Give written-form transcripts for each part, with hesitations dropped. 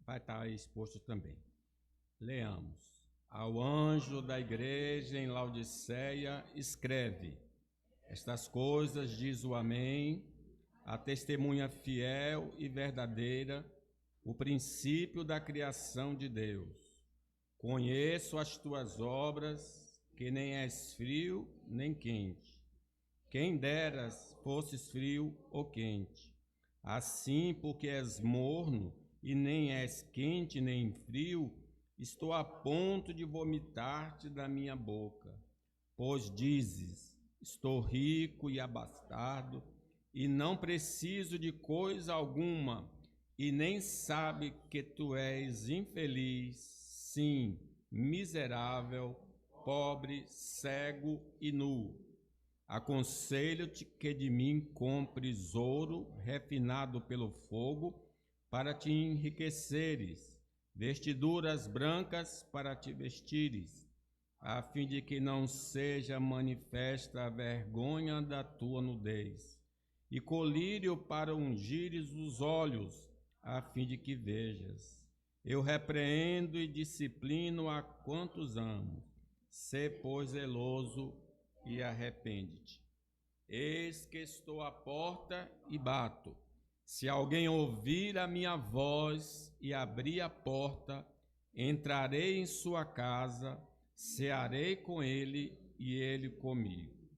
vai estar exposto também. Leamos. Ao anjo da igreja em Laodiceia, escreve: estas coisas diz o Amém, a testemunha fiel e verdadeira, o princípio da criação de Deus. Conheço as tuas obras, que nem és frio nem quente. Quem deras fosses frio ou quente. Assim, porque és morno e nem és quente nem frio, estou a ponto de vomitar-te da minha boca. Pois dizes: estou rico e abastado, e não preciso de coisa alguma, e nem sabe que tu és infeliz, sim, miserável, pobre, cego e nu. Aconselho-te que de mim compres ouro refinado pelo fogo, para te enriqueceres, vestiduras brancas para te vestires, a fim de que não seja manifesta a vergonha da tua nudez, e colírio para ungires os olhos, a fim de que vejas. Eu repreendo e disciplino a quantos amo. Sê, pois, zeloso e arrepende-te. Eis que estou à porta e bato. Se alguém ouvir a minha voz e abrir a porta, entrarei em sua casa, cearei com ele e ele comigo.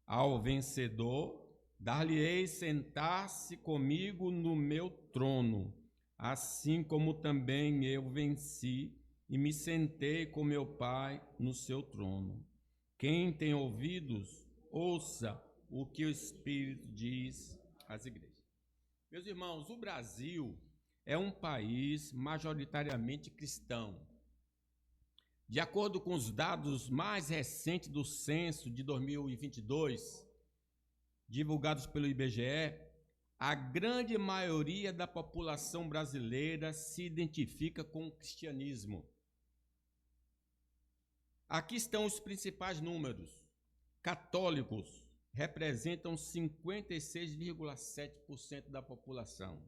Ao vencedor, dar-lhe-ei sentar-se comigo no meu trono, assim como também eu venci e me sentei com meu Pai no seu trono. Quem tem ouvidos, ouça o que o Espírito diz às igrejas. Meus irmãos, o Brasil é um país majoritariamente cristão. De acordo com os dados mais recentes do censo de 2022, divulgados pelo IBGE, a grande maioria da população brasileira se identifica com o cristianismo. Aqui estão os principais números. Católicos representam 56,7% da população.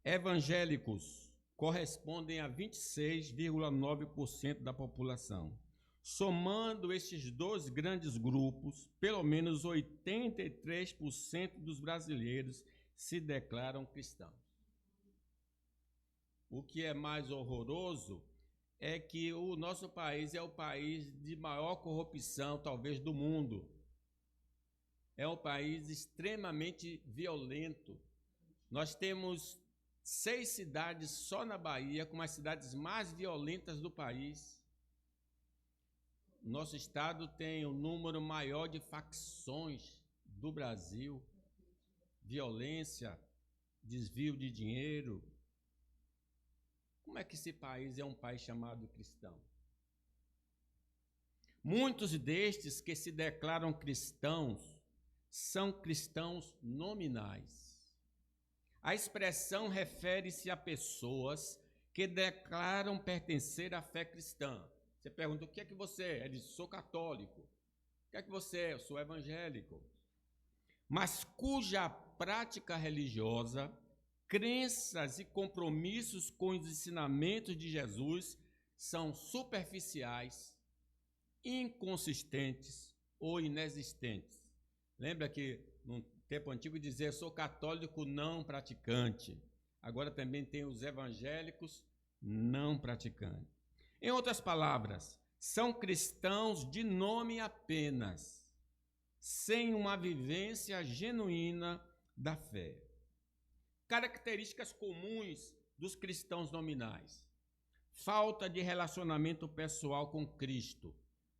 Evangélicos correspondem a 26,9% da população. Somando esses dois grandes grupos, pelo menos 83% dos brasileiros se declaram cristãos. O que é mais horroroso é que o nosso país é o país de maior corrupção, talvez, do mundo. É um país extremamente violento. Nós temos 6 cidades só na Bahia, como as cidades mais violentas do país. Nosso estado tem o número maior de facções do Brasil, violência, desvio de dinheiro. Como é que esse país é um país chamado cristão? Muitos destes que se declaram cristãos são cristãos nominais. A expressão refere-se a pessoas que declaram pertencer à fé cristã. Você pergunta: o que é que você é? Ele diz: sou católico. O que é que você é? Eu sou evangélico. Mas cuja prática religiosa, crenças e compromissos com os ensinamentos de Jesus são superficiais, inconsistentes ou inexistentes. Lembra que no tempo antigo dizia: sou católico não praticante. Agora também tem os evangélicos não praticantes. Em outras palavras, são cristãos de nome apenas, sem uma vivência genuína da fé. Características comuns dos cristãos nominais: falta de relacionamento pessoal com Cristo,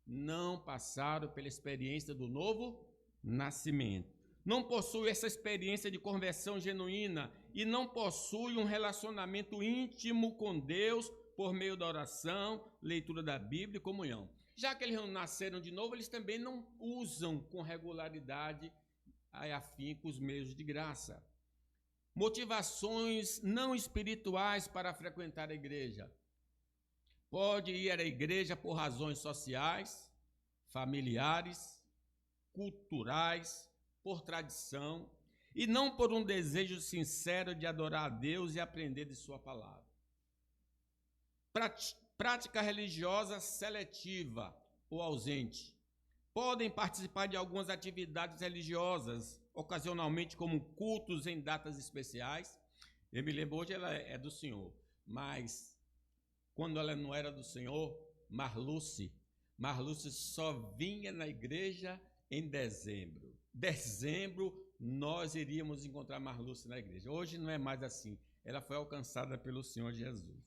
não passaram pela experiência do novo nascimento, não possuem essa experiência de conversão genuína e não possuem um relacionamento íntimo com Deus por meio da oração, leitura da Bíblia e comunhão. Já que eles não nasceram de novo, eles também não usam com regularidade afinco os meios de graça. Motivações não espirituais para frequentar a igreja. Pode ir à igreja por razões sociais, familiares, culturais, por tradição. e não por um desejo sincero de adorar a Deus e aprender de sua palavra. Prática religiosa seletiva ou ausente. Podem participar de algumas atividades religiosas, ocasionalmente como cultos em datas especiais. Eu me lembro, hoje ela é do Senhor, mas quando ela não era do Senhor, Marluce só vinha na igreja em dezembro. Dezembro nós iríamos encontrar Marluce na igreja. Hoje não é mais assim. Ela foi alcançada pelo Senhor Jesus.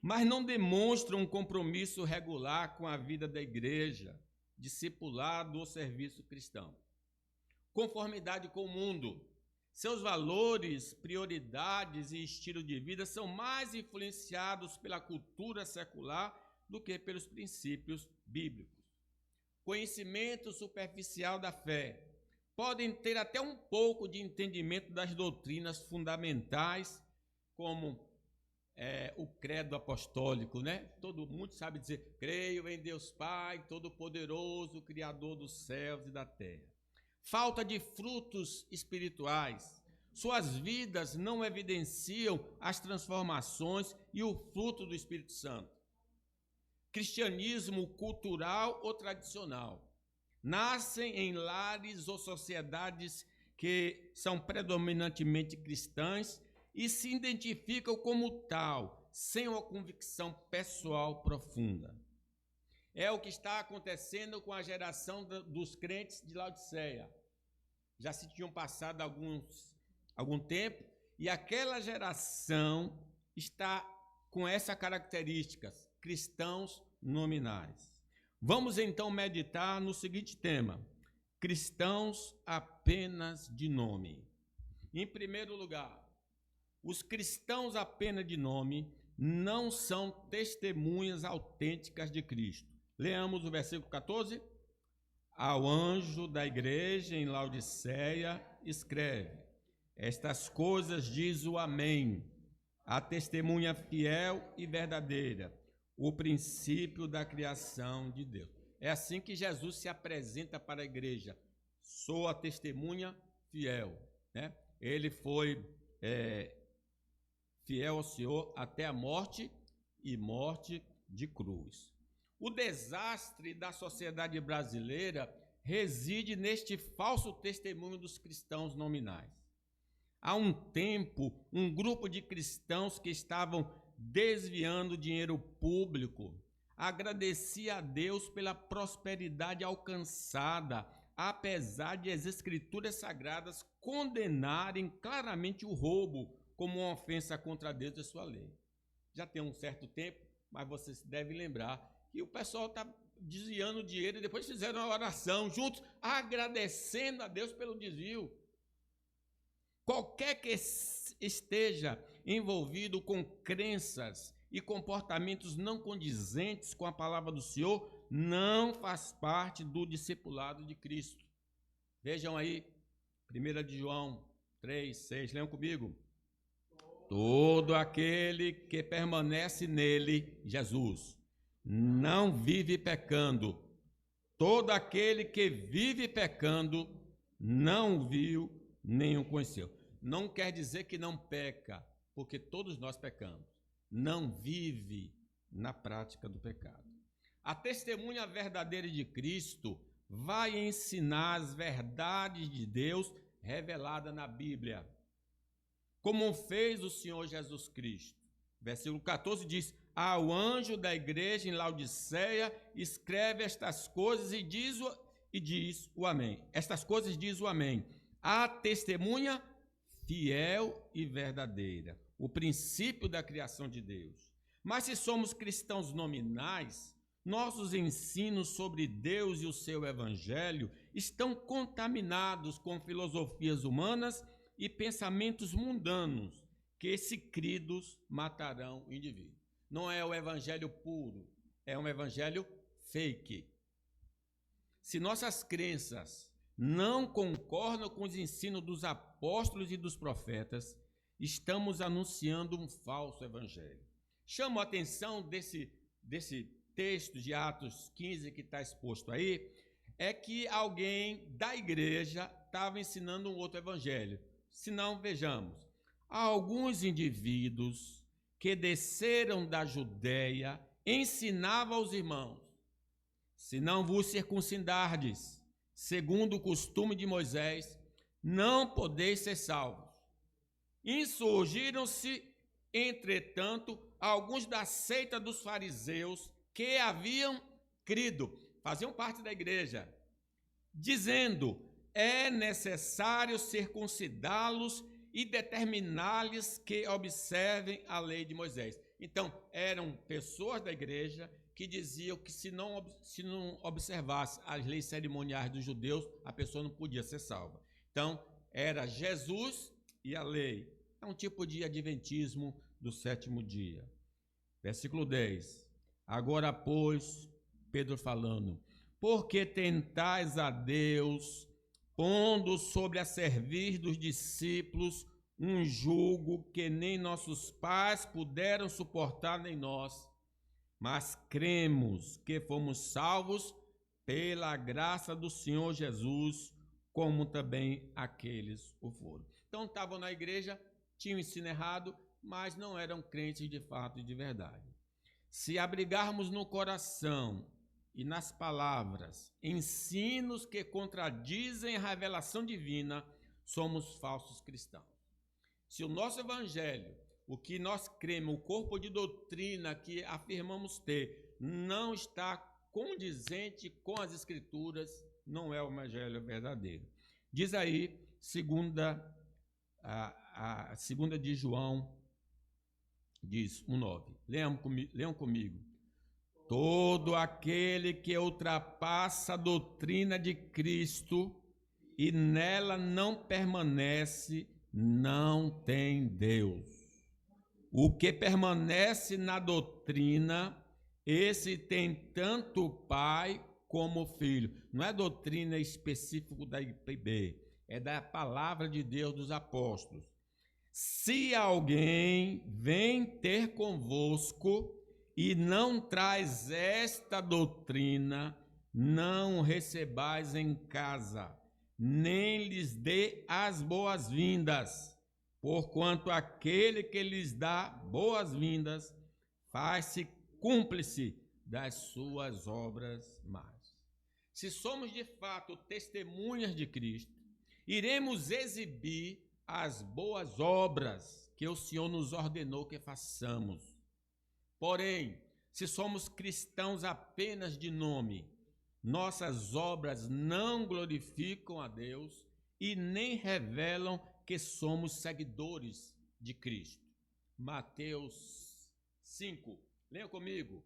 Mas não demonstra um compromisso regular com a vida da igreja, discipulado ou serviço cristão. Conformidade com o mundo. Seus valores, prioridades e estilo de vida são mais influenciados pela cultura secular do que pelos princípios bíblicos. Conhecimento superficial da fé. Podem ter até um pouco de entendimento das doutrinas fundamentais, como o credo apostólico, né? Todo mundo sabe dizer, creio em Deus Pai, Todo-Poderoso, Criador dos céus e da terra. Falta de frutos espirituais. Suas vidas não evidenciam as transformações e o fruto do Espírito Santo. Cristianismo cultural ou tradicional. Nascem em lares ou sociedades que são predominantemente cristãs e se identificam como tal, sem uma convicção pessoal profunda. É o que está acontecendo com a geração dos crentes de Laodiceia. Já se tinham passado algum tempo e aquela geração está com essas características, cristãos nominais. Vamos então meditar no seguinte tema: cristãos apenas de nome. Em primeiro lugar, os cristãos apenas de nome não são testemunhas autênticas de Cristo. Leamos o versículo 14. Ao anjo da igreja em Laodiceia escreve: estas coisas diz o Amém, a testemunha fiel e verdadeira, o princípio da criação de Deus. É assim que Jesus se apresenta para a igreja. Sou a testemunha fiel, né? Ele foi fiel ao Senhor até a morte e morte de cruz. O desastre da sociedade brasileira reside neste falso testemunho dos cristãos nominais. Há um tempo, um grupo de cristãos que estavam desviando dinheiro público agradecia a Deus pela prosperidade alcançada, apesar de as Escrituras Sagradas condenarem claramente o roubo como uma ofensa contra Deus e a sua lei. Já tem um certo tempo, mas você deve lembrar que o pessoal está desviando o dinheiro e depois fizeram uma oração juntos, agradecendo a Deus pelo desvio. Qualquer que esteja envolvido com crenças e comportamentos não condizentes com a palavra do Senhor, não faz parte do discipulado de Cristo. Vejam aí, 1 de João 3, 6, leiam comigo. Todo aquele que permanece nele, Jesus, não vive pecando. Todo aquele que vive pecando não viu nem o conheceu. Não quer dizer que não peca, porque todos nós pecamos. Não vive na prática do pecado. A testemunha verdadeira de Cristo vai ensinar as verdades de Deus reveladas na Bíblia, como fez o Senhor Jesus Cristo. Versículo 14 diz: ao anjo da igreja em Laodiceia escreve estas coisas e diz o Amém. Estas coisas diz o Amém. A testemunha fiel e verdadeira, o princípio da criação de Deus. Mas se somos cristãos nominais, nossos ensinos sobre Deus e o seu evangelho estão contaminados com filosofias humanas e pensamentos mundanos, que esses cridos matarão o indivíduo. Não é o evangelho puro, é um evangelho fake. Se nossas crenças não concordam com os ensinos dos apóstolos e dos profetas, estamos anunciando um falso evangelho. Chamo a atenção desse texto de Atos 15 que está exposto aí, é que alguém da igreja estava ensinando um outro evangelho. Se não, vejamos. Há alguns indivíduos que desceram da Judéia ensinavam aos irmãos: se não vos circuncidardes, segundo o costume de Moisés, não podeis ser salvos. Insurgiram-se, entretanto, alguns da seita dos fariseus que haviam crido, faziam parte da igreja, dizendo: é necessário circuncidá-los e determinar-lhes que observem a lei de Moisés. Então, eram pessoas da igreja que diziam que se não observasse as leis cerimoniais dos judeus, a pessoa não podia ser salva. Então, era Jesus e a lei. É um tipo de adventismo do sétimo dia. Versículo 10. Agora, pois, Pedro falando: porque tentais a Deus, pondo sobre a cerviz dos discípulos um jugo que nem nossos pais puderam suportar, nem nós, mas cremos que fomos salvos pela graça do Senhor Jesus, como também aqueles o foram. Então estavam na igreja, tinham ensino errado, mas não eram crentes de fato e de verdade. Se abrigarmos no coração e nas palavras ensinos que contradizem a revelação divina, somos falsos cristãos. Se o nosso evangelho, o que nós cremos, o corpo de doutrina que afirmamos ter, não está condizente com as escrituras, não é o evangelho verdadeiro. Diz aí, segunda de João, diz 1:9. Leiam comigo. Todo aquele que ultrapassa a doutrina de Cristo e nela não permanece, não tem Deus. O que permanece na doutrina, esse tem tanto o Pai como o Filho. Não é doutrina específica da IPB, é da palavra de Deus dos apóstolos. Se alguém vem ter convosco e não traz esta doutrina, não recebais em casa, nem lhes dê as boas-vindas, porquanto aquele que lhes dá boas-vindas faz-se cúmplice das suas obras más. Se somos de fato testemunhas de Cristo, iremos exibir as boas obras que o Senhor nos ordenou que façamos. Porém, se somos cristãos apenas de nome, nossas obras não glorificam a Deus e nem revelam que somos seguidores de Cristo. Mateus 5, leia comigo.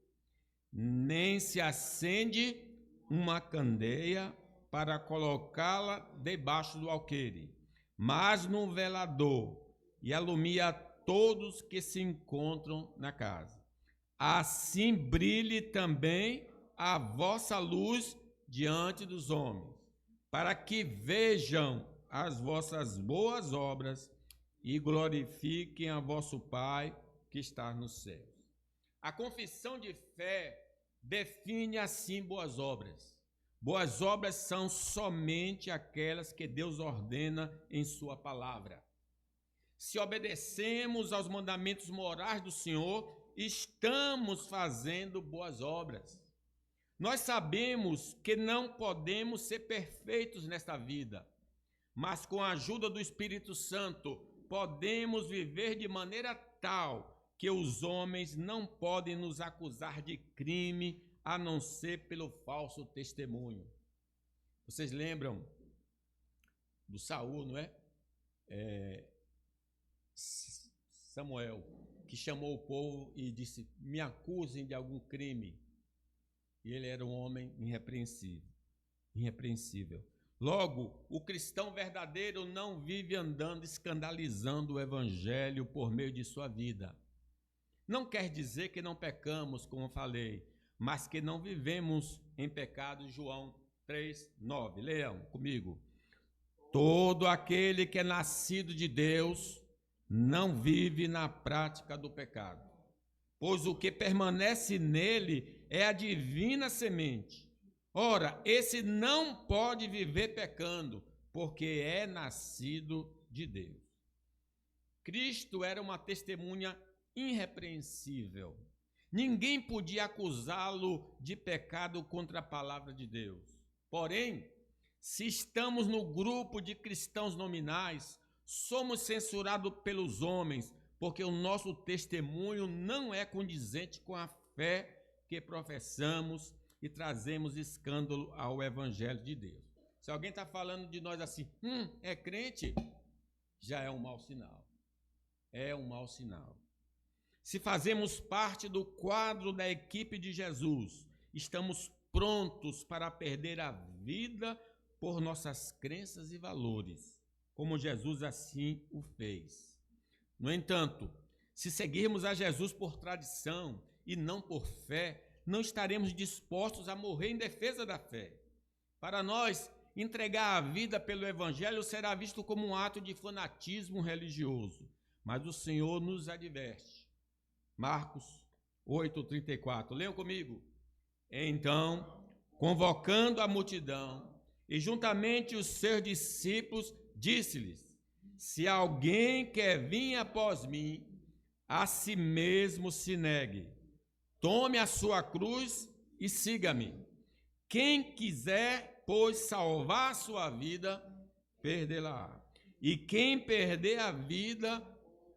Nem se acende uma candeia para colocá-la debaixo do alqueire, mas num velador, e alumia a todos que se encontram na casa. Assim brilhe também a vossa luz diante dos homens, para que vejam as vossas boas obras e glorifiquem a vosso Pai que está nos céus. A confissão de fé define assim boas obras. Boas obras são somente aquelas que Deus ordena em sua palavra. Se obedecemos aos mandamentos morais do Senhor, estamos fazendo boas obras. Nós sabemos que não podemos ser perfeitos nesta vida, mas com a ajuda do Espírito Santo, podemos viver de maneira tal que os homens não podem nos acusar de crime, a não ser pelo falso testemunho. Vocês lembram do Saul, não é? Samuel, que chamou o povo e disse: me acusem de algum crime. E ele era um homem irrepreensível. Logo, o cristão verdadeiro não vive andando escandalizando o evangelho por meio de sua vida. Não quer dizer que não pecamos, como falei, mas que não vivemos em pecado. João 3:9. Leiam comigo. Todo aquele que é nascido de Deus não vive na prática do pecado, pois o que permanece nele é a divina semente. Ora, esse não pode viver pecando, porque é nascido de Deus. Cristo era uma testemunha irrepreensível. Ninguém podia acusá-lo de pecado contra a palavra de Deus. Porém, se estamos no grupo de cristãos nominais, somos censurados pelos homens, porque o nosso testemunho não é condizente com a fé que professamos e trazemos escândalo ao Evangelho de Deus. Se alguém está falando de nós assim, é crente, já é um mau sinal. É um mau sinal. Se fazemos parte do quadro da equipe de Jesus, estamos prontos para perder a vida por nossas crenças e valores, como Jesus assim o fez. No entanto, se seguirmos a Jesus por tradição e não por fé, não estaremos dispostos a morrer em defesa da fé. Para nós, entregar a vida pelo Evangelho será visto como um ato de fanatismo religioso, mas o Senhor nos adverte. Marcos 8:34. Leiam comigo. Então, convocando a multidão e juntamente os seus discípulos, disse-lhes: se alguém quer vir após mim, a si mesmo se negue. Tome a sua cruz e siga-me. Quem quiser, pois, salvar a sua vida, perdê-la. E quem perder a vida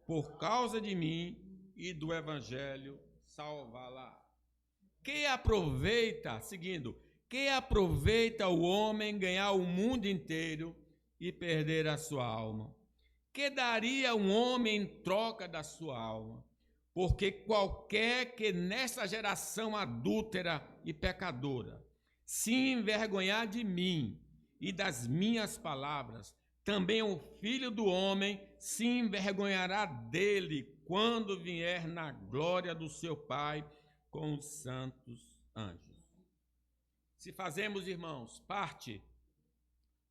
por causa de mim e do Evangelho, salvá-la. Que aproveita o homem ganhar o mundo inteiro e perder a sua alma? Que daria um homem em troca da sua alma? Porque qualquer que nessa geração adúltera e pecadora se envergonhar de mim e das minhas palavras, também o Filho do Homem se envergonhará dele quando vier na glória do seu Pai com os santos anjos. Se fazemos, irmãos, parte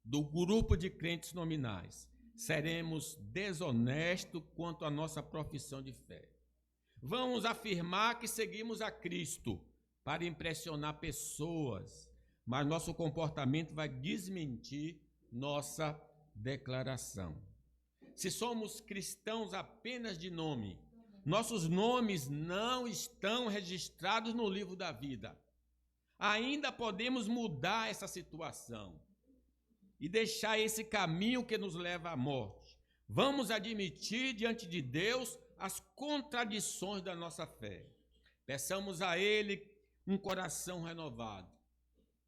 do grupo de crentes nominais, seremos desonestos quanto à nossa profissão de fé. Vamos afirmar que seguimos a Cristo para impressionar pessoas, mas nosso comportamento vai desmentir nossa declaração. Se somos cristãos apenas de nome, nossos nomes não estão registrados no livro da vida. Ainda podemos mudar essa situação e deixar esse caminho que nos leva à morte. Vamos admitir diante de Deus as contradições da nossa fé. Peçamos a Ele um coração renovado.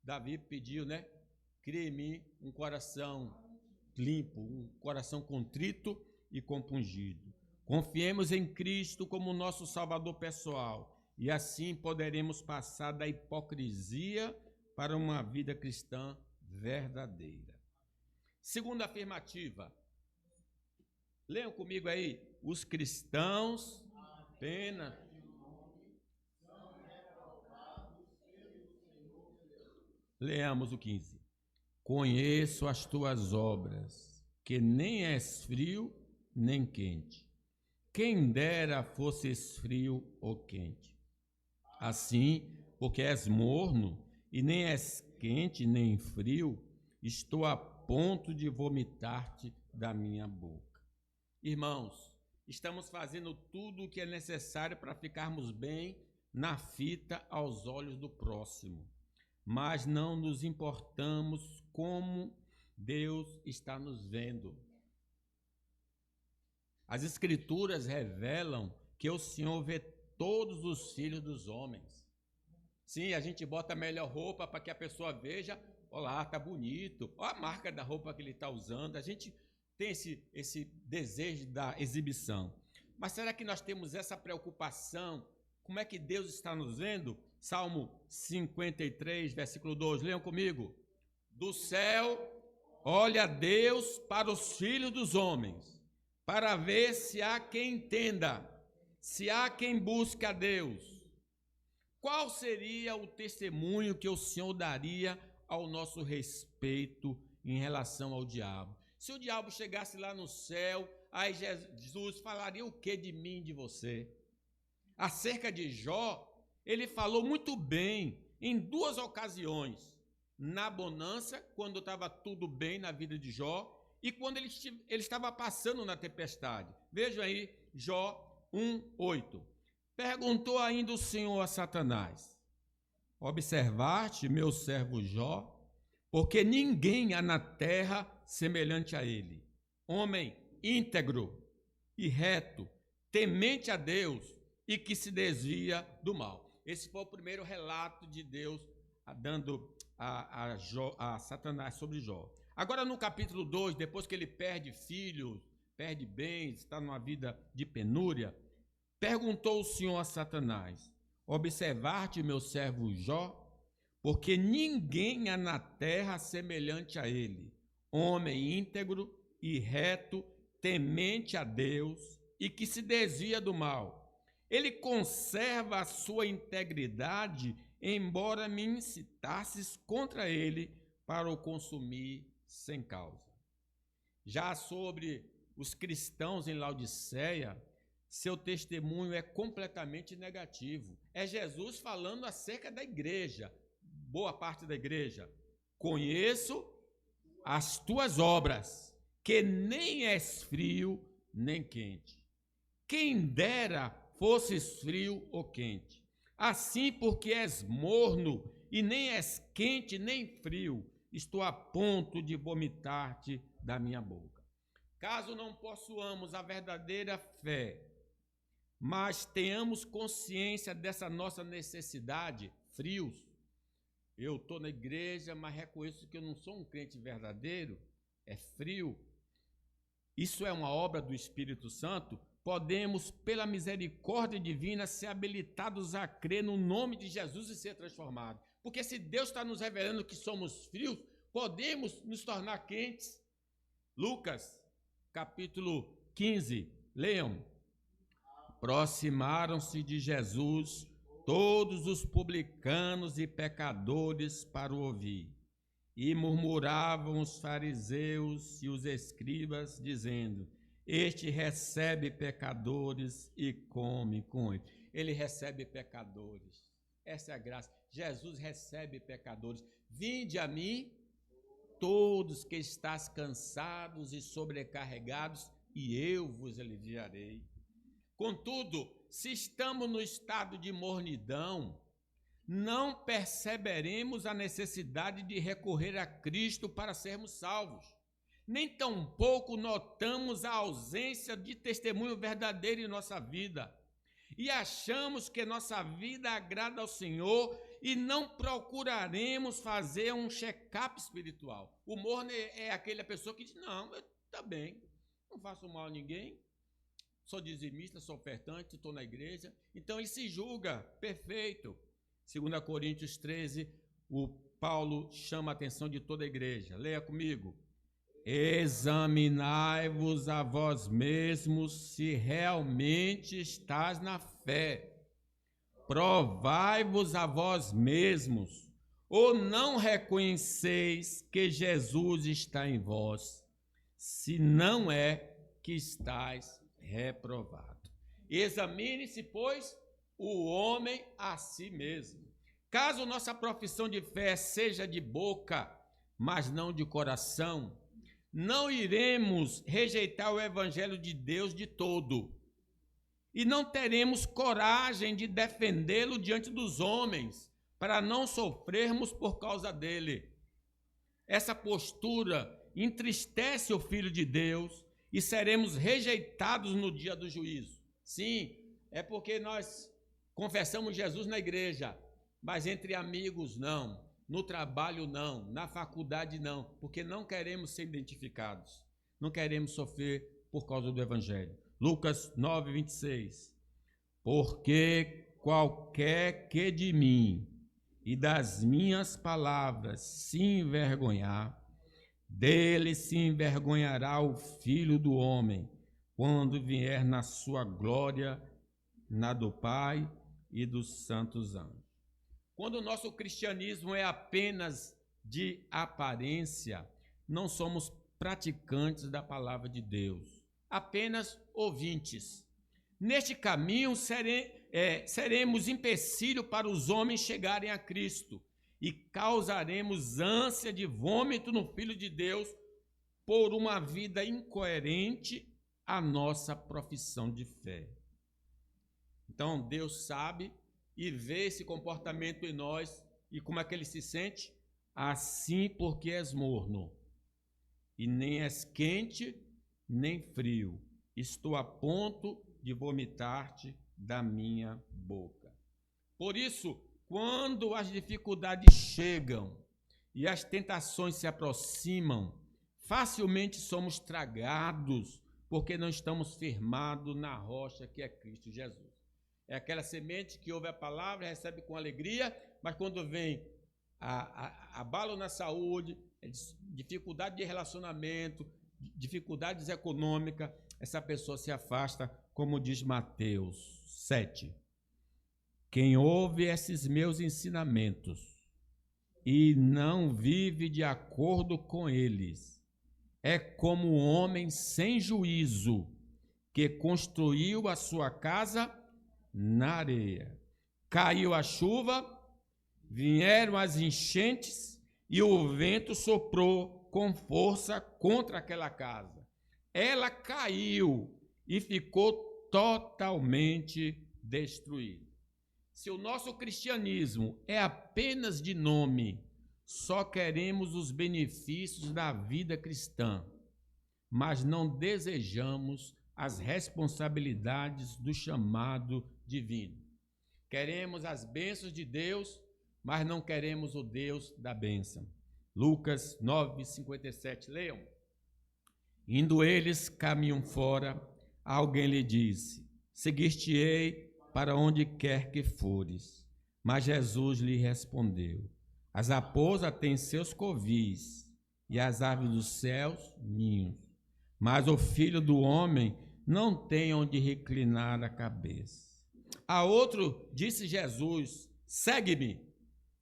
Davi pediu, cria em mim um coração limpo, um coração contrito e compungido. Confiemos em Cristo como nosso Salvador pessoal e assim poderemos passar da hipocrisia para uma vida cristã verdadeira. Segunda afirmativa. Leiam comigo aí. Os cristãos apenas leamos o 15. Conheço as tuas obras, que nem és frio nem quente. Quem dera fosses frio ou quente. Assim, porque és morno e nem és quente nem frio, estou a ponto de vomitar-te da minha boca. Irmãos, estamos fazendo tudo o que é necessário para ficarmos bem na fita aos olhos do próximo, mas não nos importamos como Deus está nos vendo. As Escrituras revelam que o Senhor vê todos os filhos dos homens. Sim, a gente bota a melhor roupa para que a pessoa veja, olha lá, está bonito, olha a marca da roupa que ele está usando. A gente tem esse desejo da exibição. Mas será que nós temos essa preocupação? Como é que Deus está nos vendo? Salmo 53, versículo 2, leiam comigo. Do céu, olha Deus para os filhos dos homens, para ver se há quem entenda, se há quem busque a Deus. Qual seria o testemunho que o Senhor daria ao nosso respeito em relação ao diabo? Se o diabo chegasse lá no céu, aí Jesus falaria o que de mim e de você? Acerca de Jó, ele falou muito bem em duas ocasiões. Na bonança, quando estava tudo bem na vida de Jó, e quando ele estava passando na tempestade. Vejam aí, Jó 1:8. Perguntou ainda o Senhor a Satanás: observaste meu servo Jó? Porque ninguém há na terra semelhante a ele, homem íntegro e reto, temente a Deus e que se desvia do mal. Esse foi o primeiro relato de Deus dando a Satanás sobre Jó. Agora no capítulo 2, depois que ele perde filhos, perde bens, está numa vida de penúria, perguntou o Senhor a Satanás: observaste meu servo Jó? Porque ninguém há na terra semelhante a ele, homem íntegro e reto, temente a Deus e que se desvia do mal. Ele conserva a sua integridade, embora me incitasses contra ele para o consumir sem causa. Já sobre os cristãos em Laodiceia, seu testemunho é completamente negativo. É Jesus falando acerca da igreja, boa parte da igreja. Conheço as tuas obras, que nem és frio nem quente. Quem dera fosses frio ou quente. Assim, porque és morno e nem és quente nem frio, estou a ponto de vomitar-te da minha boca. Caso não possuamos a verdadeira fé, mas tenhamos consciência dessa nossa necessidade, frios. Eu estou na igreja, mas reconheço que eu não sou um crente verdadeiro, é frio. Isso é uma obra do Espírito Santo. Podemos, pela misericórdia divina, ser habilitados a crer no nome de Jesus e ser transformados. Porque se Deus está nos revelando que somos frios, podemos nos tornar quentes. Lucas, capítulo 15, leiam. Aproximaram-se de Jesus todos os publicanos e pecadores para o ouvir. E murmuravam os fariseus e os escribas, dizendo: este recebe pecadores e come com eles. Ele recebe pecadores. Essa é a graça. Jesus recebe pecadores. Vinde a mim, todos que estáis cansados e sobrecarregados, e eu vos aliviarei. Contudo, se estamos no estado de mornidão, não perceberemos a necessidade de recorrer a Cristo para sermos salvos. Nem tampouco notamos a ausência de testemunho verdadeiro em nossa vida. E achamos que nossa vida agrada ao Senhor e não procuraremos fazer um check-up espiritual. O morno é aquela pessoa que diz: não, está bem, não faço mal a ninguém, sou dizimista, sou ofertante, estou na igreja. Então ele se julga perfeito. 2 Coríntios 13, o Paulo chama a atenção de toda a igreja. Leia comigo. Examinai-vos a vós mesmos se realmente estás na fé. Provai-vos a vós mesmos, ou não reconheceis que Jesus está em vós, se não é que estáis reprovado. Examine-se, pois, o homem a si mesmo. Caso nossa profissão de fé seja de boca, mas não de coração, não iremos rejeitar o evangelho de Deus de todo. E não teremos coragem de defendê-lo diante dos homens, para não sofrermos por causa dele. Essa postura entristece o Filho de Deus e seremos rejeitados no dia do juízo. Sim, é porque nós confessamos Jesus na igreja, mas entre amigos não, no trabalho não, na faculdade não, porque não queremos ser identificados, não queremos sofrer por causa do evangelho. Lucas 9, 26. Porque qualquer que de mim e das minhas palavras se envergonhar, dele se envergonhará o Filho do Homem, quando vier na sua glória, na do Pai e dos santos anjos. Quando o nosso cristianismo é apenas de aparência, não somos praticantes da palavra de Deus, apenas ouvintes. Neste caminho seremos empecilho para os homens chegarem a Cristo e causaremos ânsia de vômito no Filho de Deus por uma vida incoerente à nossa profissão de fé. Então, Deus sabe e vê esse comportamento em nós. E como é que ele se sente? Assim porque és morno, e nem és quente, nem frio. Estou a ponto de vomitar-te da minha boca. Por isso, quando as dificuldades chegam e as tentações se aproximam, facilmente somos tragados, porque não estamos firmados na rocha que é Cristo Jesus. É aquela semente que ouve a palavra, recebe com alegria, mas quando vem abalo na saúde, dificuldade de relacionamento, dificuldades econômicas, essa pessoa se afasta, como diz Mateus 7. Quem ouve esses meus ensinamentos e não vive de acordo com eles, é como um homem sem juízo que construiu a sua casa na areia. Caiu a chuva, vieram as enchentes e o vento soprou com força contra aquela casa. Ela caiu e ficou totalmente destruída. Se o nosso cristianismo é apenas de nome, só queremos os benefícios da vida cristã, mas não desejamos as responsabilidades do chamado divino. Queremos as bênçãos de Deus, mas não queremos o Deus da bênção. Lucas 9:57, leiam. Indo eles caminham fora, alguém lhe disse: seguir-te-ei para onde quer que fores. Mas Jesus lhe respondeu: as raposas têm seus covis, e as aves dos céus ninhos, mas o Filho do Homem não tem onde reclinar a cabeça. A outro disse Jesus: segue-me.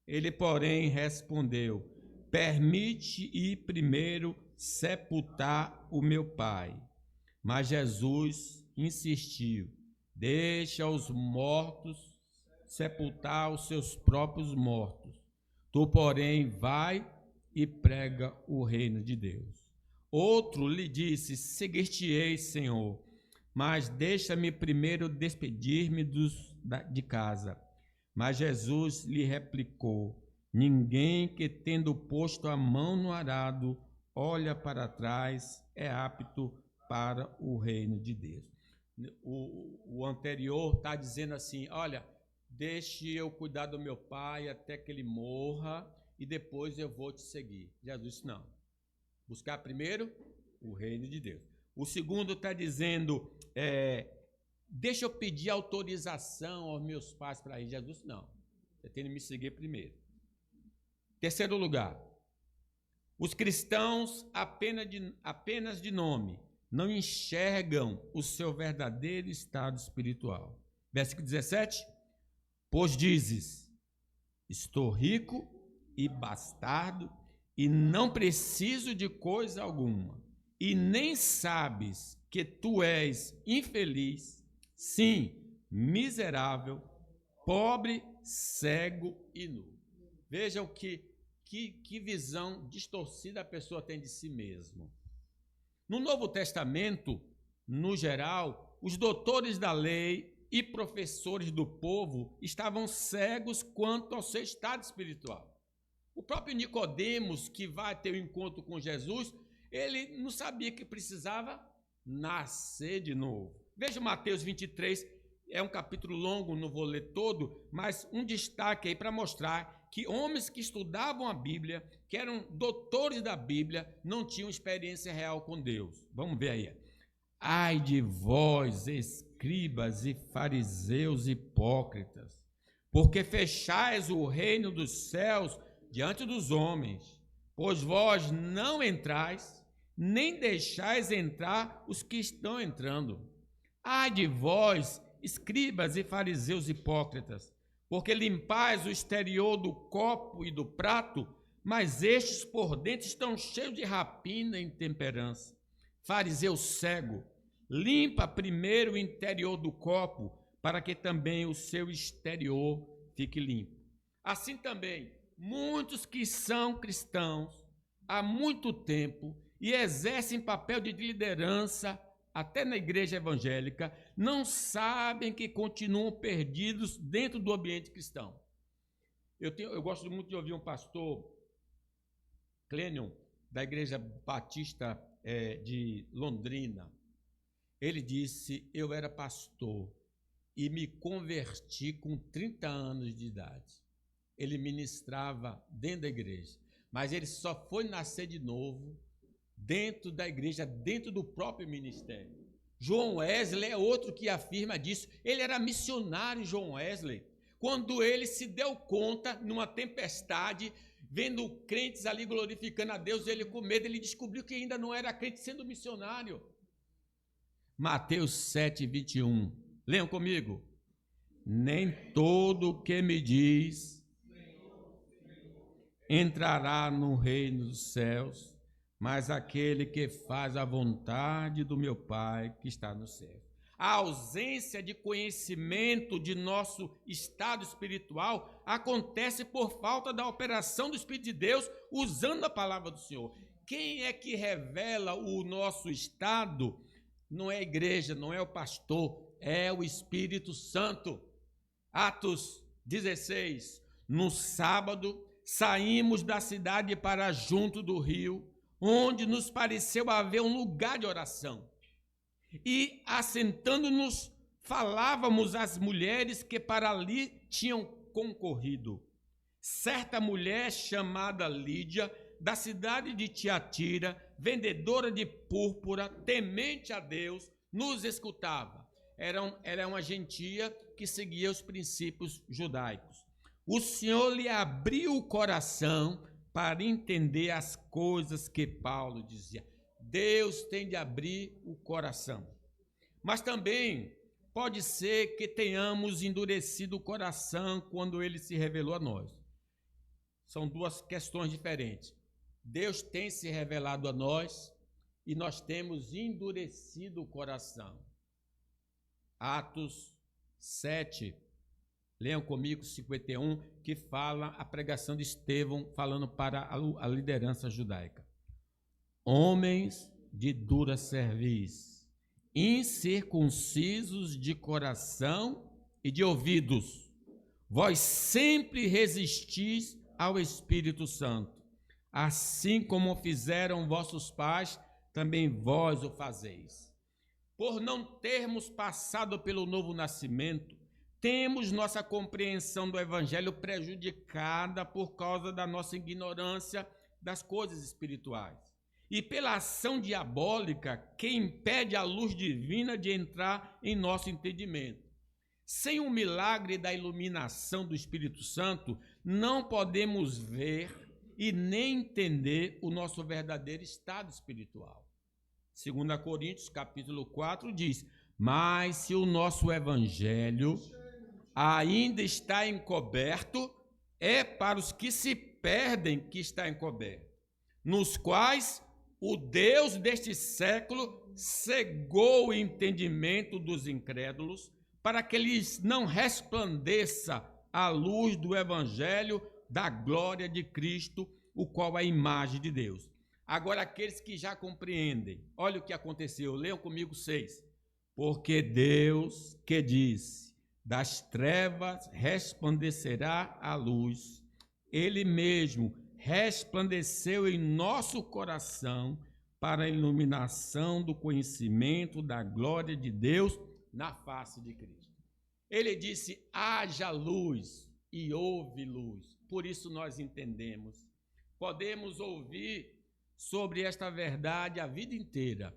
Ele, porém, respondeu: permite ir primeiro sepultar o meu pai. Mas Jesus insistiu: deixa os mortos sepultar os seus próprios mortos. Tu, porém, vai e prega o reino de Deus. Outro lhe disse: seguir-te-ei, Senhor, mas deixa-me primeiro despedir-me de casa. Mas Jesus lhe replicou: ninguém que, tendo posto a mão no arado, olha para trás, é apto para o reino de Deus. O anterior está dizendo assim: olha, deixe eu cuidar do meu pai até que ele morra e depois eu vou te seguir. Jesus disse: não. Buscar primeiro o reino de Deus. O segundo está dizendo: deixa eu pedir autorização aos meus pais para ir. Jesus disse: não. Você tem que me seguir primeiro. Terceiro lugar, os cristãos apenas de nome não enxergam o seu verdadeiro estado espiritual. Versículo 17: pois dizes: estou rico e bastardo e não preciso de coisa alguma, e nem sabes que tu és infeliz, sim, miserável, pobre, cego e nu. Vejam que visão distorcida a pessoa tem de si mesmo. No Novo Testamento, no geral, os doutores da lei e professores do povo estavam cegos quanto ao seu estado espiritual. O próprio Nicodemos, que vai ter um encontro com Jesus, ele não sabia que precisava nascer de novo. Veja Mateus 23, é um capítulo longo, não vou ler todo, mas um destaque aí para mostrar que homens que estudavam a Bíblia, que eram doutores da Bíblia, não tinham experiência real com Deus. Vamos ver aí. Ai de vós, escribas e fariseus hipócritas, porque fechais o reino dos céus diante dos homens, pois vós não entrais, nem deixais entrar os que estão entrando. Ai de vós, escribas e fariseus hipócritas, porque limpais o exterior do copo e do prato, mas estes por dentro estão cheios de rapina e intemperança. Fariseu cego, limpa primeiro o interior do copo, para que também o seu exterior fique limpo. Assim também, muitos que são cristãos há muito tempo e exercem papel de liderança até na igreja evangélica, não sabem que continuam perdidos dentro do ambiente cristão. Eu gosto muito de ouvir um pastor, Clenion, da Igreja Batista de Londrina. Ele disse: eu era pastor e me converti com 30 anos de idade. Ele ministrava dentro da igreja, mas ele só foi nascer de novo dentro da igreja, dentro do próprio ministério. John Wesley é outro que afirma disso. Ele era missionário, John Wesley. Quando ele se deu conta, numa tempestade, vendo crentes ali glorificando a Deus, ele com medo, ele descobriu que ainda não era crente sendo missionário. Mateus 7, 21. Leiam comigo. Nem todo o que me diz entrará no reino dos céus, mas aquele que faz a vontade do meu Pai que está no céu. A ausência de conhecimento de nosso estado espiritual acontece por falta da operação do Espírito de Deus usando a palavra do Senhor. Quem é que revela o nosso estado? Não é a igreja, não é o pastor, é o Espírito Santo. Atos 16. No sábado, saímos da cidade para junto do rio, onde nos pareceu haver um lugar de oração. E, assentando-nos, falávamos às mulheres que para ali tinham concorrido. Certa mulher chamada Lídia, da cidade de Tiatira, vendedora de púrpura, temente a Deus, nos escutava. Ela é uma gentia que seguia os princípios judaicos. O Senhor lhe abriu o coração para entender as coisas que Paulo dizia. Deus tem de abrir o coração. Mas também pode ser que tenhamos endurecido o coração quando ele se revelou a nós. São duas questões diferentes. Deus tem se revelado a nós e nós temos endurecido o coração. Atos 7, leiam comigo 51, que fala a pregação de Estevão falando para a liderança judaica. Homens de dura cerviz, incircuncisos de coração e de ouvidos, vós sempre resistis ao Espírito Santo, assim como fizeram vossos pais, também vós o fazeis. Por não termos passado pelo novo nascimento, temos nossa compreensão do Evangelho prejudicada por causa da nossa ignorância das coisas espirituais. E pela ação diabólica que impede a luz divina de entrar em nosso entendimento. Sem o milagre da iluminação do Espírito Santo, não podemos ver e nem entender o nosso verdadeiro estado espiritual. 2 Coríntios, capítulo 4, diz: mas se o nosso evangelho ainda está encoberto, é para os que se perdem que está encoberto, nos quais o Deus deste século cegou o entendimento dos incrédulos, para que lhes não resplandeça a luz do evangelho da glória de Cristo, o qual é a imagem de Deus. Agora, aqueles que já compreendem, olha o que aconteceu, leiam comigo 6. Porque Deus que disse, das trevas resplandecerá a luz, Ele mesmo resplandeceu em nosso coração para a iluminação do conhecimento da glória de Deus na face de Cristo. Ele disse, haja luz, e houve luz. Por isso nós entendemos. Podemos ouvir sobre esta verdade a vida inteira,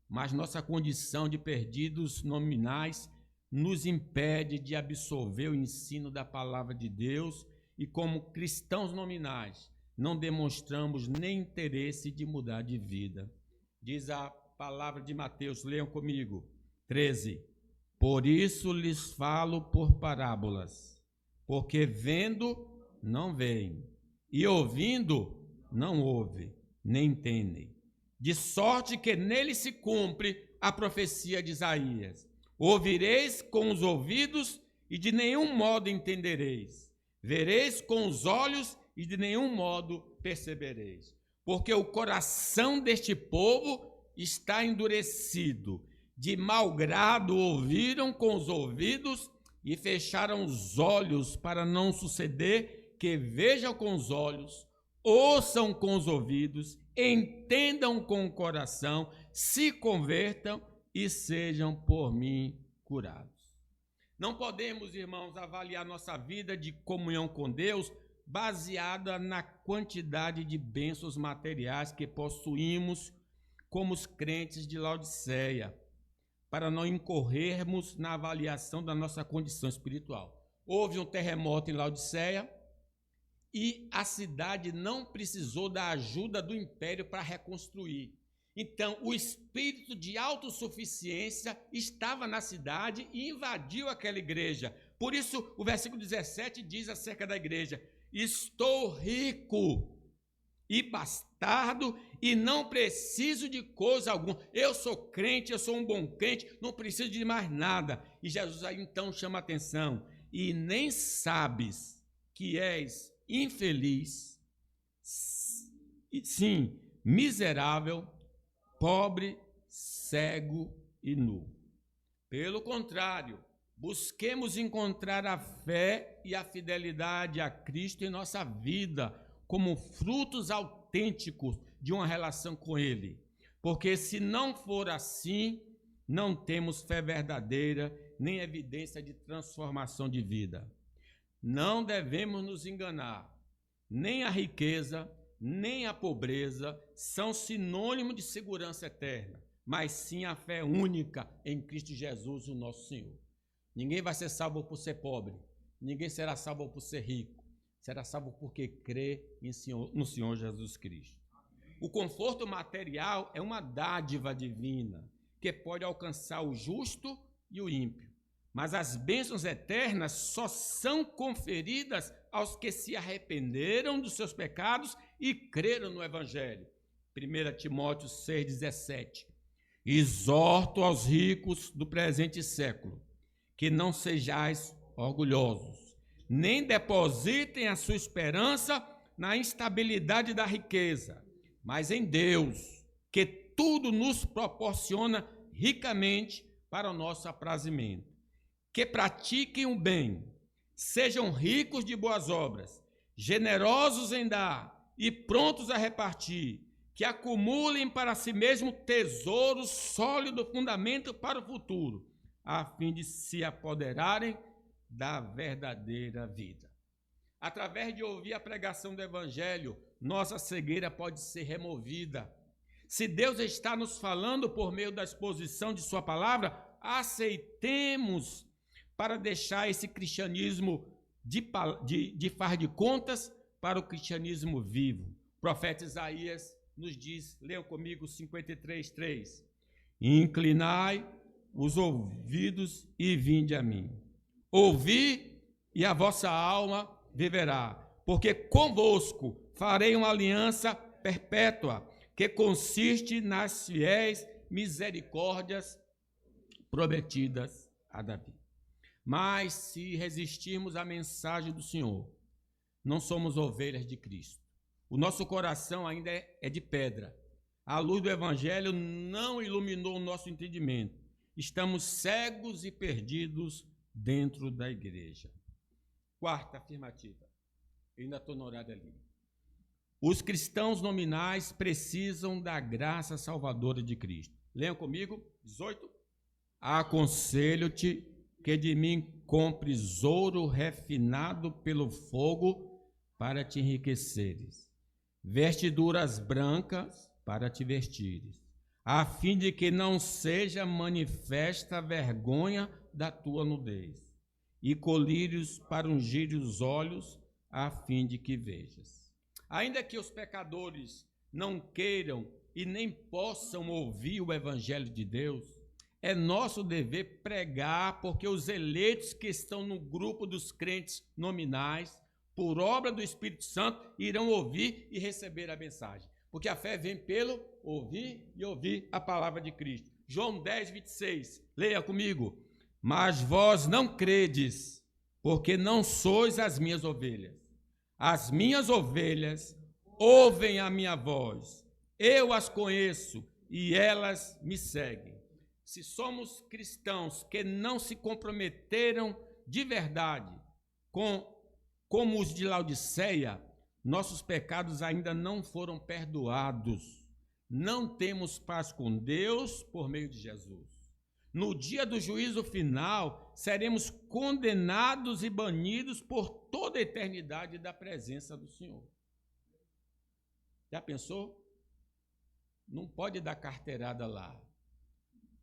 mas nossa condição de perdidos nominais nos impede de absorver o ensino da palavra de Deus e, como cristãos nominais, não demonstramos nem interesse de mudar de vida. Diz a palavra de Mateus, leiam comigo, 13. Por isso lhes falo por parábolas, porque vendo, não veem, e ouvindo, não ouvem, nem entendem. De sorte que nele se cumpre a profecia de Isaías. Ouvireis com os ouvidos e de nenhum modo entendereis. Vereis com os olhos e de nenhum modo percebereis. porque o coração deste povo está endurecido. De mau grado ouviram com os ouvidos e fecharam os olhos, para não suceder que vejam com os olhos, ouçam com os ouvidos, entendam com o coração, se convertam e sejam por mim curados. Não podemos, irmãos, avaliar nossa vida de comunhão com Deus baseada na quantidade de bênçãos materiais que possuímos como os crentes de Laodiceia, para não incorrermos na avaliação da nossa condição espiritual. Houve um terremoto em Laodiceia e a cidade não precisou da ajuda do império para reconstruir. Então, o espírito de autossuficiência estava na cidade e invadiu aquela igreja. Por isso, o versículo 17 diz acerca da igreja: estou rico e bastardo e não preciso de coisa alguma. Eu sou crente, eu sou um bom crente, não preciso de mais nada. E Jesus aí então chama a atenção: e nem sabes que és infeliz, sim, miserável, pobre, cego e nu. Pelo contrário, busquemos encontrar a fé e a fidelidade a Cristo em nossa vida como frutos autênticos de uma relação com Ele. Porque se não for assim, não temos fé verdadeira, nem evidência de transformação de vida. Não devemos nos enganar. Nem a riqueza, nem a pobreza são sinônimo de segurança eterna, mas sim a fé única em Cristo Jesus, o nosso Senhor. Ninguém vai ser salvo por ser pobre, ninguém será salvo por ser rico, será salvo porque crê no Senhor Jesus Cristo. O conforto material é uma dádiva divina que pode alcançar o justo e o ímpio, mas as bênçãos eternas só são conferidas aos que se arrependeram dos seus pecados e creram no Evangelho. 1 Timóteo 6,17. Exorto aos ricos do presente século, que não sejais orgulhosos, nem depositem a sua esperança na instabilidade da riqueza, mas em Deus, que tudo nos proporciona ricamente para o nosso aprazimento. Que pratiquem o bem, sejam ricos de boas obras, generosos em dar e prontos a repartir, que acumulem para si mesmo tesouros sólido fundamento para o futuro, a fim de se apoderarem da verdadeira vida. Através de ouvir a pregação do Evangelho, nossa cegueira pode ser removida. Se Deus está nos falando por meio da exposição de sua palavra, aceitemos para deixar esse cristianismo de faz de contas para o cristianismo vivo. O profeta Isaías nos diz, leiam comigo 53:3. Inclinai os ouvidos e vinde a mim. Ouvi e a vossa alma viverá, porque convosco farei uma aliança perpétua, que consiste nas fiéis misericórdias prometidas a Davi. Mas se resistirmos à mensagem do Senhor, não somos ovelhas de Cristo. O nosso coração ainda é de pedra. A luz do Evangelho não iluminou o nosso entendimento. Estamos cegos e perdidos dentro da igreja. Quarta afirmativa. Eu ainda estou no horário ali. Os cristãos nominais precisam da graça salvadora de Cristo. Leiam comigo, 18. Aconselho-te que de mim compres ouro refinado pelo fogo para te enriqueceres, vestiduras brancas para te vestires, a fim de que não seja manifesta a vergonha da tua nudez, e colírios para ungir os olhos, a fim de que vejas. Ainda que os pecadores não queiram e nem possam ouvir o Evangelho de Deus, é nosso dever pregar, porque os eleitos que estão no grupo dos crentes nominais, por obra do Espírito Santo, irão ouvir e receber a mensagem. Porque a fé vem pelo ouvir e ouvir a palavra de Cristo. João 10:26, leia comigo. Mas vós não credes, porque não sois as minhas ovelhas. As minhas ovelhas ouvem a minha voz, eu as conheço e elas me seguem. Se somos cristãos que não se comprometeram de verdade como os de Laodiceia, nossos pecados ainda não foram perdoados. Não temos paz com Deus por meio de Jesus. No dia do juízo final, seremos condenados e banidos por toda a eternidade da presença do Senhor. Já pensou? Não pode dar carteirada lá.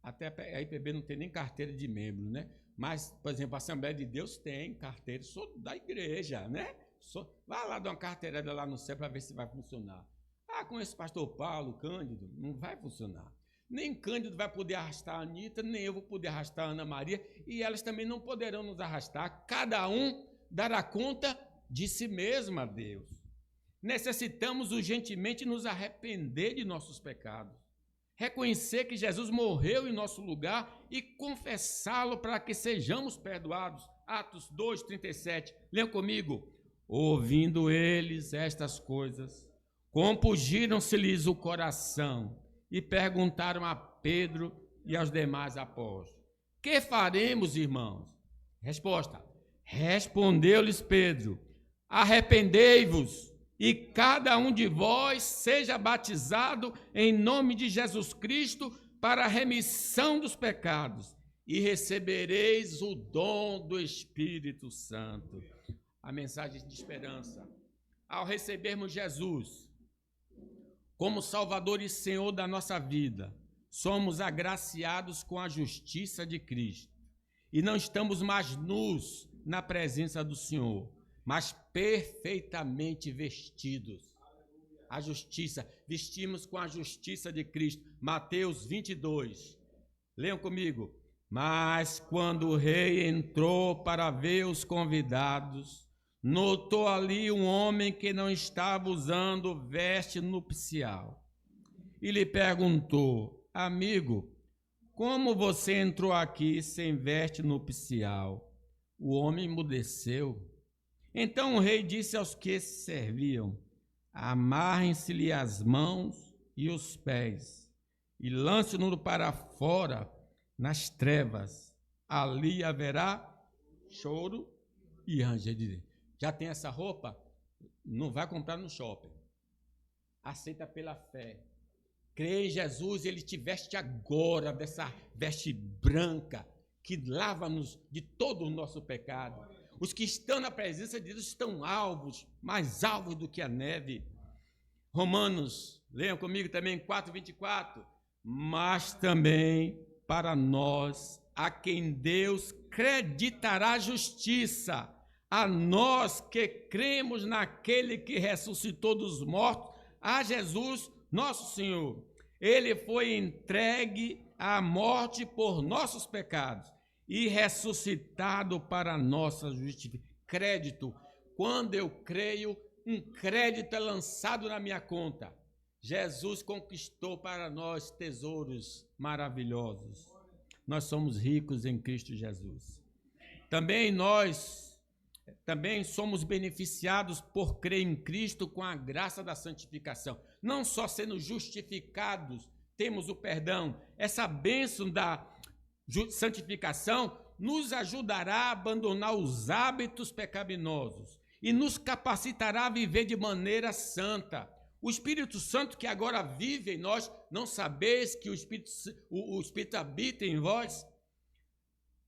Até a IPB não tem nem carteira de membro, né? Mas, por exemplo, a Assembleia de Deus tem carteira, sou da igreja, né? Vai lá dar uma carteirada lá no céu para ver se vai funcionar. Ah, com esse pastor Paulo, Cândido, não vai funcionar. Nem Cândido vai poder arrastar a Anitta, nem eu vou poder arrastar a Ana Maria, e elas também não poderão nos arrastar. Cada um dará conta de si mesmo a Deus. Necessitamos urgentemente nos arrepender de nossos pecados, reconhecer que Jesus morreu em nosso lugar e confessá-lo para que sejamos perdoados. Atos 2:37, leiam comigo. Ouvindo eles estas coisas, compungiram-se-lhes o coração e perguntaram a Pedro e aos demais apóstolos: que faremos, irmãos? Resposta: respondeu-lhes Pedro: arrependei-vos e cada um de vós seja batizado em nome de Jesus Cristo para a remissão dos pecados e recebereis o dom do Espírito Santo. A mensagem de esperança. Ao recebermos Jesus como Salvador e Senhor da nossa vida, somos agraciados com a justiça de Cristo e não estamos mais nus na presença do Senhor, mas perfeitamente vestidos. A justiça, vestimos com a justiça de Cristo. Mateus 22. Leiam comigo. Mas quando o rei entrou para ver os convidados, notou ali um homem que não estava usando veste nupcial. E lhe perguntou: amigo, como você entrou aqui sem veste nupcial? O homem emudeceu. Então o rei disse aos que serviam: amarrem-se-lhe as mãos e os pés, e lance-no para fora nas trevas. Ali haverá choro e ranger de dentes. Já tem essa roupa? Não vai comprar no shopping. Aceita pela fé. Crê em Jesus, ele te veste agora dessa veste branca que lava-nos de todo o nosso pecado. Os que estão na presença de Deus estão alvos, mais alvos do que a neve. Romanos, leiam comigo também, 4:24. Mas também para nós, a quem Deus creditará justiça, a nós que cremos naquele que ressuscitou dos mortos, a Jesus, nosso Senhor. Ele foi entregue à morte por nossos pecados e ressuscitado para nossa justiça. Crédito. Quando eu creio, um crédito é lançado na minha conta. Jesus conquistou para nós tesouros maravilhosos. Nós somos ricos em Cristo Jesus. Também somos beneficiados por crer em Cristo com a graça da santificação. Não só sendo justificados, temos o perdão. Essa bênção da santificação nos ajudará a abandonar os hábitos pecaminosos e nos capacitará a viver de maneira santa. O Espírito Santo que agora vive em nós, não sabeis que o Espírito habita em vós?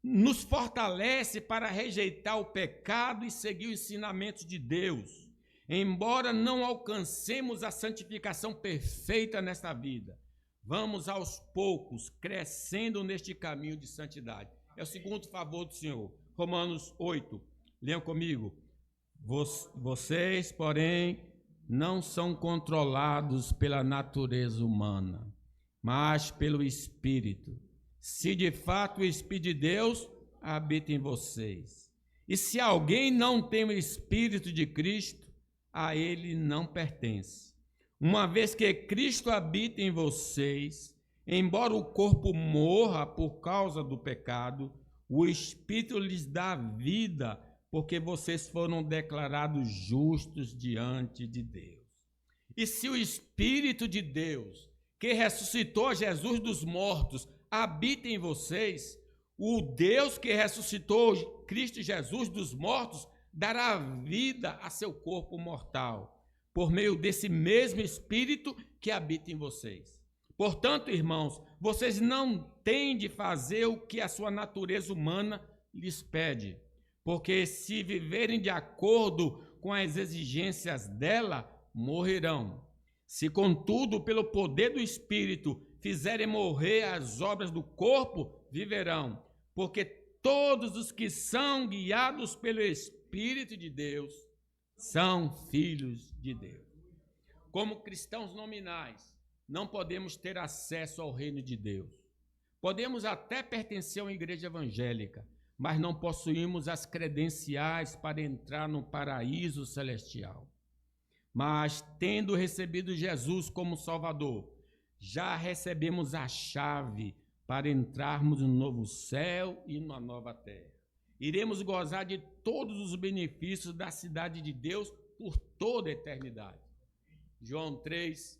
Nos fortalece para rejeitar o pecado e seguir os ensinamentos de Deus. Embora não alcancemos a santificação perfeita nesta vida, vamos aos poucos crescendo neste caminho de santidade. É o segundo favor do Senhor. Romanos 8, leiam comigo. Vocês, porém, não são controlados pela natureza humana, mas pelo Espírito. Se de fato o Espírito de Deus habita em vocês. E se alguém não tem o Espírito de Cristo, a ele não pertence. Uma vez que Cristo habita em vocês, embora o corpo morra por causa do pecado, o Espírito lhes dá vida, porque vocês foram declarados justos diante de Deus. E se o Espírito de Deus, que ressuscitou Jesus dos mortos, habita em vocês, o Deus que ressuscitou Cristo Jesus dos mortos dará vida a seu corpo mortal, por meio desse mesmo Espírito que habita em vocês. Portanto, irmãos, vocês não têm de fazer o que a sua natureza humana lhes pede, porque se viverem de acordo com as exigências dela, morrerão. Se, contudo, pelo poder do Espírito fizerem morrer as obras do corpo, viverão, porque todos os que são guiados pelo Espírito de Deus são filhos de Deus. Como cristãos nominais, não podemos ter acesso ao reino de Deus. Podemos até pertencer a uma igreja evangélica, mas não possuímos as credenciais para entrar no paraíso celestial. Mas, tendo recebido Jesus como Salvador, já recebemos a chave para entrarmos no novo céu e na nova terra. Iremos gozar de todos os benefícios da cidade de Deus por toda a eternidade. João 3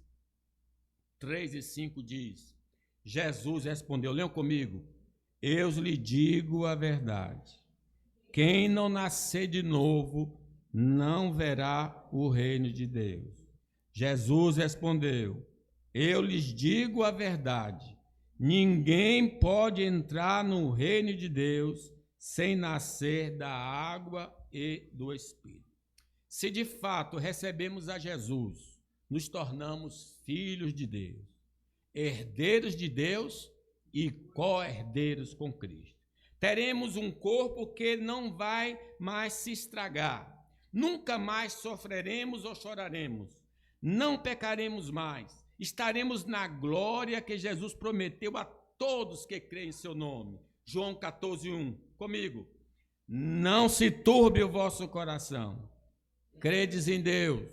e 5 diz: Jesus respondeu, leiam comigo, eu lhe digo a verdade, quem não nascer de novo não verá o reino de Deus. Jesus respondeu, eu lhes digo a verdade, ninguém pode entrar no reino de Deus sem nascer da água e do Espírito. Se de fato recebemos a Jesus, nos tornamos filhos de Deus, herdeiros de Deus e co-herdeiros com Cristo. Teremos um corpo que não vai mais se estragar, nunca mais sofreremos ou choraremos, não pecaremos mais, estaremos na glória que Jesus prometeu a todos que creem em seu nome. João 14:1, comigo. Não se turbe o vosso coração, credes em Deus,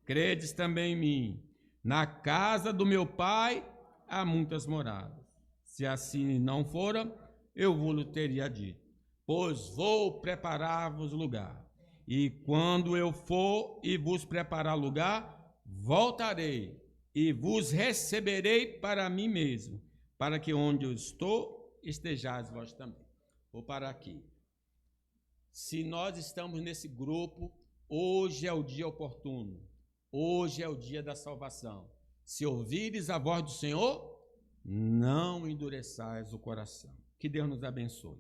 credes também em mim. Na casa do meu Pai há muitas moradas. Se assim não fora, eu vos teria dito, pois vou preparar-vos lugar. E quando eu for e vos preparar lugar, voltarei e vos receberei para mim mesmo, para que onde eu estou, estejais vós também. Vou parar aqui. Se nós estamos nesse grupo, hoje é o dia oportuno. Hoje é o dia da salvação. Se ouvires a voz do Senhor, não endureçais o coração. Que Deus nos abençoe.